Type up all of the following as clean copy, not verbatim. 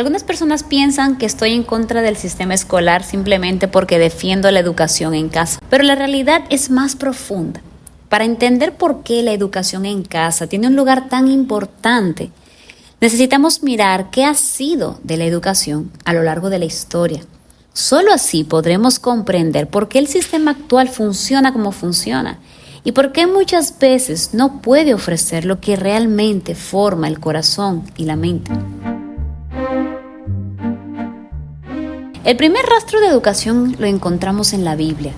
Algunas personas piensan que estoy en contra del sistema escolar simplemente porque defiendo la educación en casa, pero la realidad es más profunda. Para entender por qué la educación en casa tiene un lugar tan importante, necesitamos mirar qué ha sido de la educación a lo largo de la historia. Solo así podremos comprender por qué el sistema actual funciona como funciona y por qué muchas veces no puede ofrecer lo que realmente forma el corazón y la mente. El primer rastro de educación lo encontramos en la Biblia,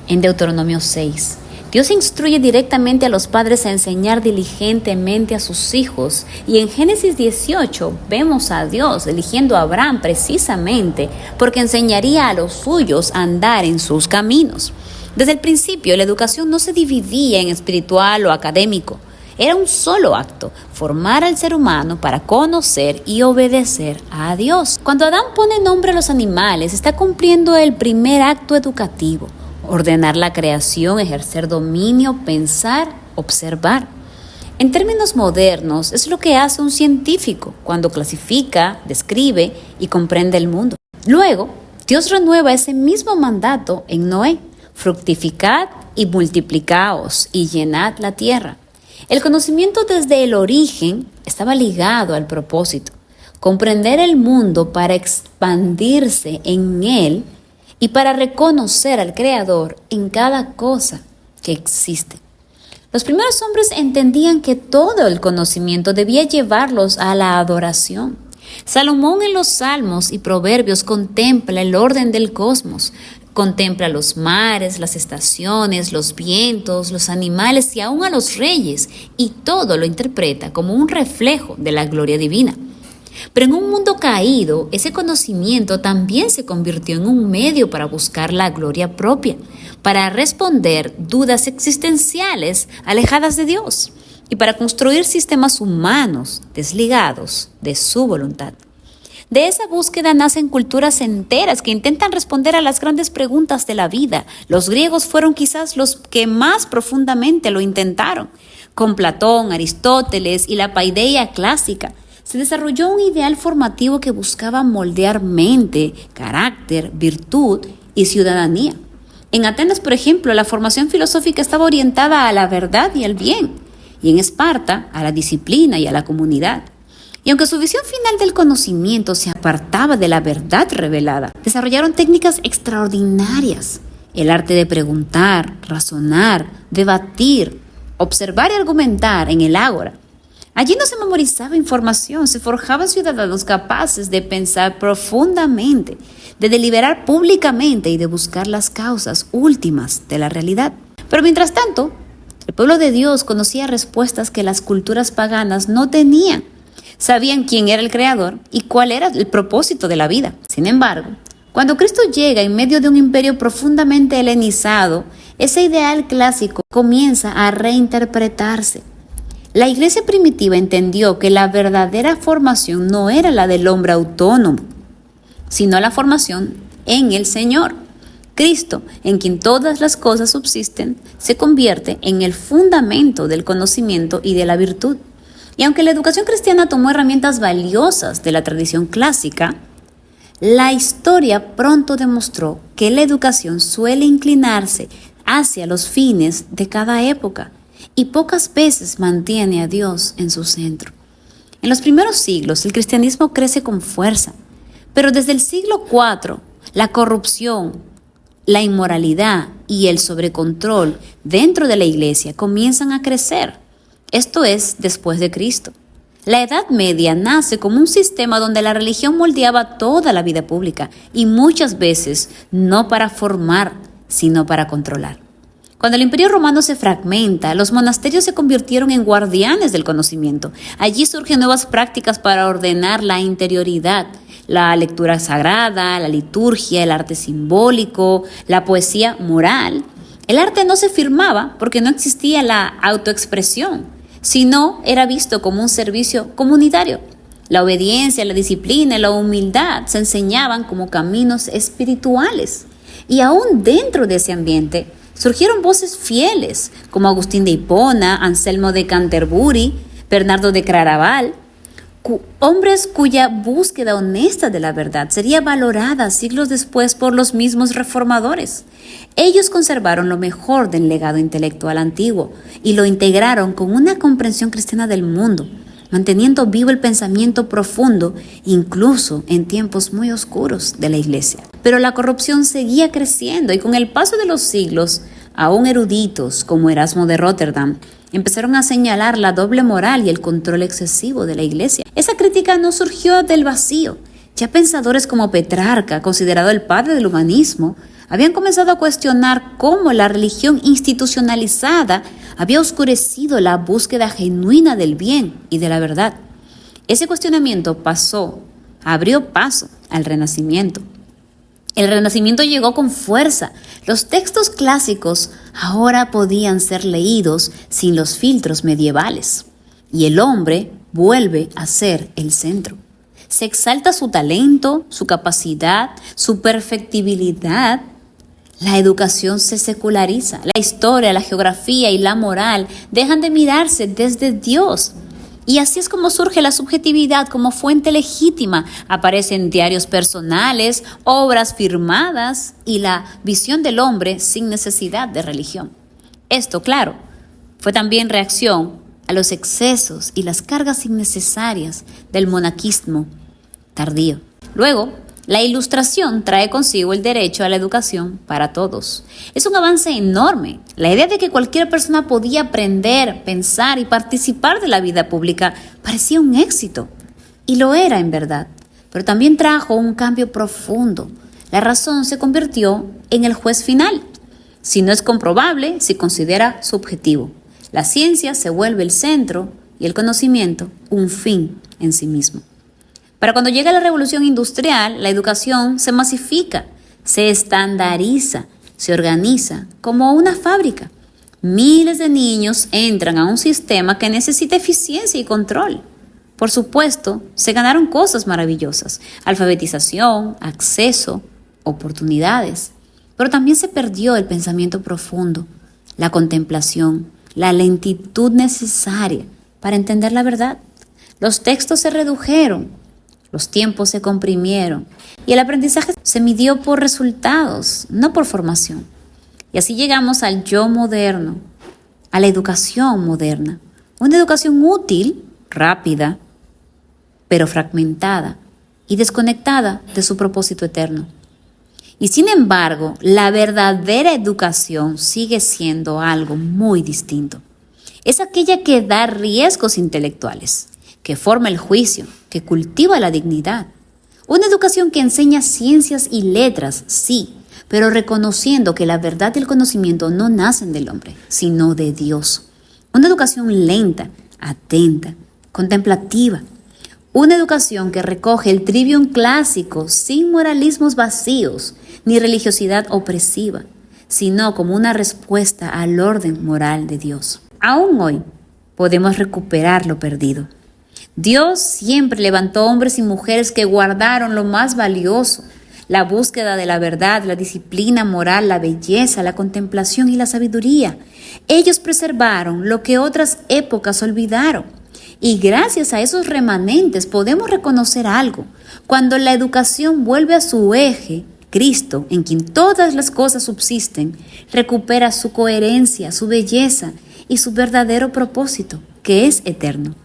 en Deuteronomio 6. Dios instruye directamente a los padres a enseñar diligentemente a sus hijos, y en Génesis 18 vemos a Dios eligiendo a Abraham precisamente porque enseñaría a los suyos a andar en sus caminos. Desde el principio, la educación no se dividía en espiritual o académico. Era un solo acto, formar al ser humano para conocer y obedecer a Dios. Cuando Adán pone nombre a los animales, está cumpliendo el primer acto educativo: ordenar la creación, ejercer dominio, pensar, observar. En términos modernos, es lo que hace un científico cuando clasifica, describe y comprende el mundo. Luego, Dios renueva ese mismo mandato en Noé: fructificad y multiplicaos y llenad la tierra. El conocimiento desde el origen estaba ligado al propósito: comprender el mundo para expandirse en él y para reconocer al Creador en cada cosa que existe. Los primeros hombres entendían que todo el conocimiento debía llevarlos a la adoración. Salomón en los Salmos y Proverbios contempla el orden del cosmos, contempla los mares, las estaciones, los vientos, los animales y aún a los reyes, y todo lo interpreta como un reflejo de la gloria divina. Pero en un mundo caído, ese conocimiento también se convirtió en un medio para buscar la gloria propia, para responder dudas existenciales alejadas de Dios y para construir sistemas humanos desligados de su voluntad. De esa búsqueda nacen culturas enteras que intentan responder a las grandes preguntas de la vida. Los griegos fueron quizás los que más profundamente lo intentaron. Con Platón, Aristóteles y la paideia clásica, se desarrolló un ideal formativo que buscaba moldear mente, carácter, virtud y ciudadanía. En Atenas, por ejemplo, la formación filosófica estaba orientada a la verdad y al bien, y en Esparta, a la disciplina y a la comunidad. Y aunque su visión final del conocimiento se apartaba de la verdad revelada, desarrollaron técnicas extraordinarias: el arte de preguntar, razonar, debatir, observar y argumentar en el ágora. Allí no se memorizaba información, se forjaban ciudadanos capaces de pensar profundamente, de deliberar públicamente y de buscar las causas últimas de la realidad. Pero mientras tanto, el pueblo de Dios conocía respuestas que las culturas paganas no tenían. Sabían quién era el Creador y cuál era el propósito de la vida. Sin embargo, cuando Cristo llega en medio de un imperio profundamente helenizado, ese ideal clásico comienza a reinterpretarse. La iglesia primitiva entendió que la verdadera formación no era la del hombre autónomo, sino la formación en el Señor. Cristo, en quien todas las cosas subsisten, se convierte en el fundamento del conocimiento y de la virtud. Y aunque la educación cristiana tomó herramientas valiosas de la tradición clásica, la historia pronto demostró que la educación suele inclinarse hacia los fines de cada época y pocas veces mantiene a Dios en su centro. En los primeros siglos el cristianismo crece con fuerza, pero desde el siglo IV la corrupción, la inmoralidad y el sobrecontrol dentro de la iglesia comienzan a crecer. Esto es después de Cristo. La Edad Media nace como un sistema donde la religión moldeaba toda la vida pública y muchas veces no para formar, sino para controlar. Cuando el Imperio Romano se fragmenta, los monasterios se convirtieron en guardianes del conocimiento. Allí surgen nuevas prácticas para ordenar la interioridad: la lectura sagrada, la liturgia, el arte simbólico, la poesía moral. El arte no se firmaba porque no existía la autoexpresión, sino era visto como un servicio comunitario. La obediencia, la disciplina y la humildad se enseñaban como caminos espirituales. Y aún dentro de ese ambiente surgieron voces fieles como Agustín de Hipona, Anselmo de Canterbury, Bernardo de Claraval. hombres cuya búsqueda honesta de la verdad sería valorada siglos después por los mismos reformadores. Ellos conservaron lo mejor del legado intelectual antiguo y lo integraron con una comprensión cristiana del mundo, manteniendo vivo el pensamiento profundo, incluso en tiempos muy oscuros de la Iglesia. Pero la corrupción seguía creciendo y con el paso de los siglos, aún eruditos como Erasmo de Róterdam empezaron a señalar la doble moral y el control excesivo de la Iglesia. Esa crítica no surgió del vacío. Ya pensadores como Petrarca, considerado el padre del humanismo, habían comenzado a cuestionar cómo la religión institucionalizada había oscurecido la búsqueda genuina del bien y de la verdad. Ese cuestionamiento abrió paso al Renacimiento. El Renacimiento llegó con fuerza. Los textos clásicos ahora podían ser leídos sin los filtros medievales. Y el hombre vuelve a ser el centro. Se exalta su talento, su capacidad, su perfectibilidad. La educación se seculariza. La historia, la geografía y la moral dejan de mirarse desde Dios. Y así es como surge la subjetividad como fuente legítima. Aparecen diarios personales, obras firmadas y la visión del hombre sin necesidad de religión. Esto, claro, fue también reacción a los excesos y las cargas innecesarias del monaquismo tardío. Luego, la Ilustración trae consigo el derecho a la educación para todos. Es un avance enorme. La idea de que cualquier persona podía aprender, pensar y participar de la vida pública parecía un éxito. Y lo era en verdad. Pero también trajo un cambio profundo. La razón se convirtió en el juez final. Si no es comprobable, se considera subjetivo. La ciencia se vuelve el centro y el conocimiento un fin en sí mismo. Para cuando llega la revolución industrial, la educación se masifica, se estandariza, se organiza como una fábrica. Miles de niños entran a un sistema que necesita eficiencia y control. Por supuesto, se ganaron cosas maravillosas: alfabetización, acceso, oportunidades. Pero también se perdió el pensamiento profundo, la contemplación, la lentitud necesaria para entender la verdad. Los textos se redujeron. Los tiempos se comprimieron y el aprendizaje se midió por resultados, no por formación. Y así llegamos al yo moderno, a la educación moderna. Una educación útil, rápida, pero fragmentada y desconectada de su propósito eterno. Y sin embargo, la verdadera educación sigue siendo algo muy distinto. Es aquella que da riesgos intelectuales, que forma el juicio, que cultiva la dignidad. Una educación que enseña ciencias y letras, sí, pero reconociendo que la verdad y el conocimiento no nacen del hombre, sino de Dios. Una educación lenta, atenta, contemplativa. Una educación que recoge el trivium clásico sin moralismos vacíos ni religiosidad opresiva, sino como una respuesta al orden moral de Dios. Aún hoy podemos recuperar lo perdido. Dios siempre levantó hombres y mujeres que guardaron lo más valioso: la búsqueda de la verdad, la disciplina moral, la belleza, la contemplación y la sabiduría. Ellos preservaron lo que otras épocas olvidaron. Y gracias a esos remanentes podemos reconocer algo. Cuando la educación vuelve a su eje, Cristo, en quien todas las cosas subsisten, recupera su coherencia, su belleza y su verdadero propósito, que es eterno.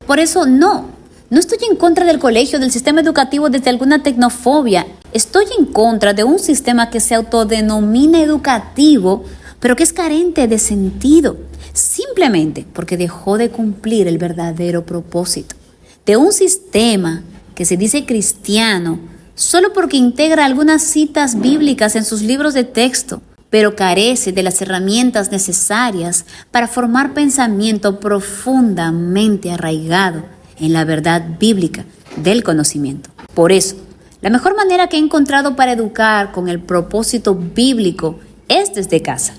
Por eso no estoy en contra del colegio, del sistema educativo desde alguna tecnofobia. Estoy en contra de un sistema que se autodenomina educativo, pero que es carente de sentido, simplemente porque dejó de cumplir el verdadero propósito. De un sistema que se dice cristiano solo porque integra algunas citas bíblicas en sus libros de texto, pero carece de las herramientas necesarias para formar pensamiento profundamente arraigado en la verdad bíblica del conocimiento. Por eso, la mejor manera que he encontrado para educar con el propósito bíblico es desde casa.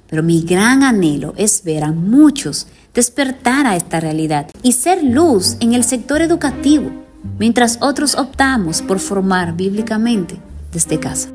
Pero mi gran anhelo es ver a muchos despertar a esta realidad y ser luz en el sector educativo, mientras otros optamos por formar bíblicamente desde casa.